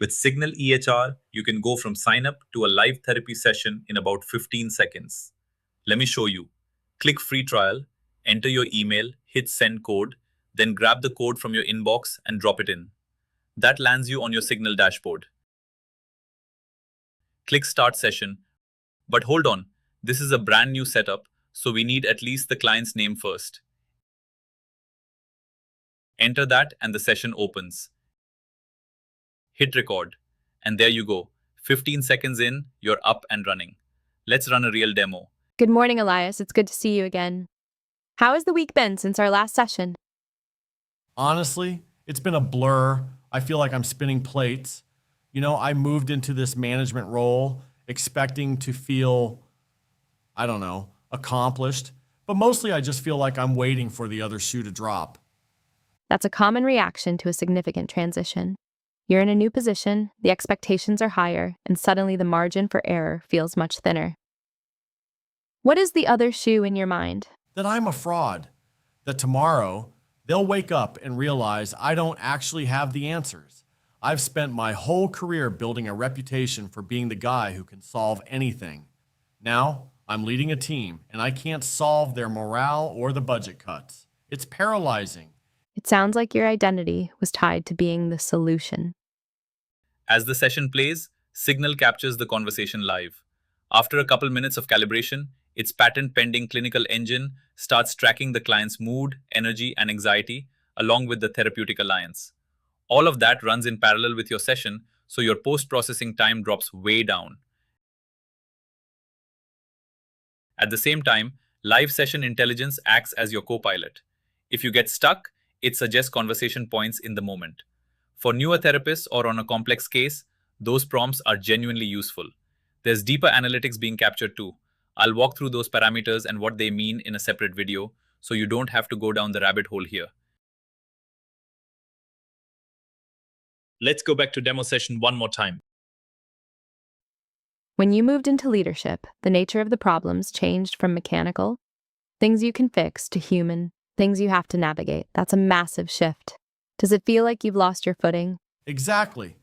With Signal EHR, you can go from sign up to a live therapy session in about 15 seconds. Let me show you. Click free trial, enter your email, hit send code, then grab the code from your inbox and drop it in. That lands you on your Signal dashboard. Click start session. But hold on, this is a brand new setup, so we need at least the client's name first. Enter that and the session opens. Hit record. And there you go. 15 seconds in, you're up and running. Let's run a real demo. Good morning, Elias. It's good to see you again. How has the week been since our last session? Honestly, it's been a blur. I feel like I'm spinning plates. I moved into this management role expecting to feel, accomplished. But mostly I just feel like I'm waiting for the other shoe to drop. That's a common reaction to a significant transition. You're in a new position, the expectations are higher, and suddenly the margin for error feels much thinner. What is the other shoe in your mind? That I'm a fraud. That tomorrow they'll wake up and realize I don't actually have the answers. I've spent my whole career building a reputation for being the guy who can solve anything. Now, I'm leading a team, and I can't solve their morale or the budget cuts. It's paralyzing. It sounds like your identity was tied to being the solution. As the session plays, Signal captures the conversation live. After a couple minutes of calibration, its patent-pending clinical engine starts tracking the client's mood, energy, and anxiety, along with the therapeutic alliance. All of that runs in parallel with your session, so your post-processing time drops way down. At the same time, live session intelligence acts as your co-pilot. If you get stuck, it suggests conversation points in the moment. For newer therapists or on a complex case, those prompts are genuinely useful. There's deeper analytics being captured too. I'll walk through those parameters and what they mean in a separate video, so you don't have to go down the rabbit hole here. Let's go back to demo session one more time. When you moved into leadership, the nature of the problems changed from mechanical, things you can fix, to human, things you have to navigate. That's a massive shift. Does it feel like you've lost your footing? Exactly.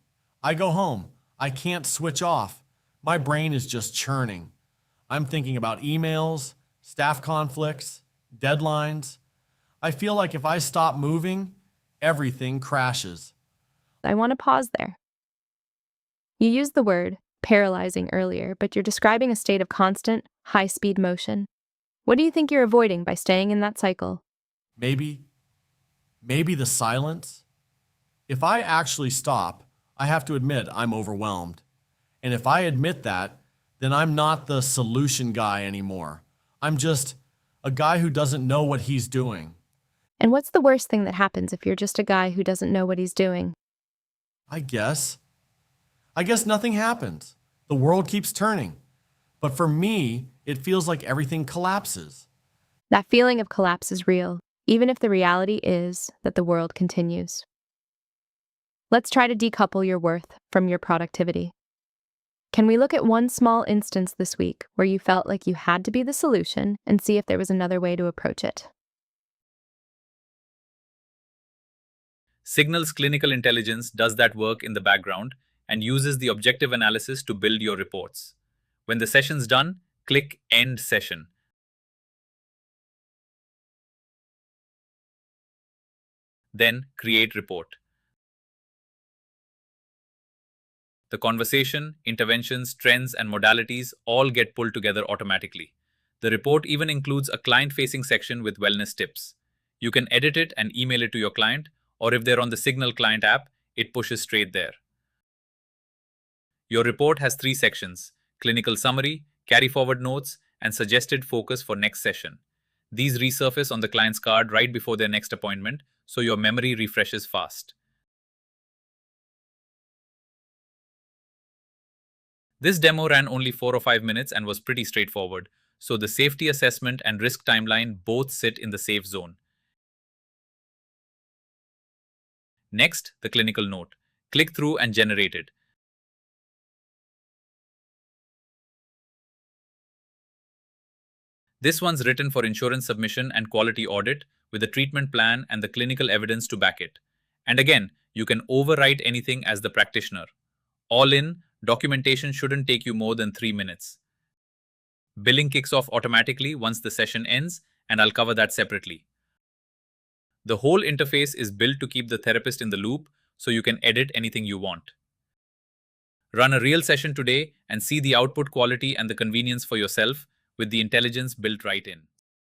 I go home. I can't switch off. My brain is just churning. I'm thinking about emails, staff conflicts, deadlines. I feel like if I stop moving, everything crashes. I want to pause there. You used the word paralyzing earlier, but you're describing a state of constant, high-speed motion. What do you think you're avoiding by staying in that cycle? Maybe the silence. If I actually stop, I have to admit I'm overwhelmed. And if I admit that, then I'm not the solution guy anymore. I'm just a guy who doesn't know what he's doing. And what's the worst thing that happens if you're just a guy who doesn't know what he's doing? I guess nothing happens. The world keeps turning. But for me, it feels like everything collapses. That feeling of collapse is real, even if the reality is that the world continues. Let's try to decouple your worth from your productivity. Can we look at one small instance this week where you felt like you had to be the solution and see if there was another way to approach it? Signal's clinical intelligence does that work in the background and uses the objective analysis to build your reports. When the session's done, click End Session. Then Create Report. The conversation, interventions, trends, and modalities all get pulled together automatically. The report even includes a client-facing section with wellness tips. You can edit it and email it to your client, or if they're on the Signal client app, it pushes straight there. Your report has 3 sections: clinical summary, carry forward notes, and suggested focus for next session. These resurface on the client's card right before their next appointment, so your memory refreshes fast. This demo ran only 4 or 5 minutes and was pretty straightforward, so the safety assessment and risk timeline both sit in the safe zone. Next, the clinical note. Click through and generate it. This one's written for insurance submission and quality audit with a treatment plan and the clinical evidence to back it. And again, you can overwrite anything as the practitioner. All in, documentation shouldn't take you more than 3 minutes. Billing kicks off automatically once the session ends, and I'll cover that separately. The whole interface is built to keep the therapist in the loop so you can edit anything you want. Run a real session today and see the output quality and the convenience for yourself with the intelligence built right in.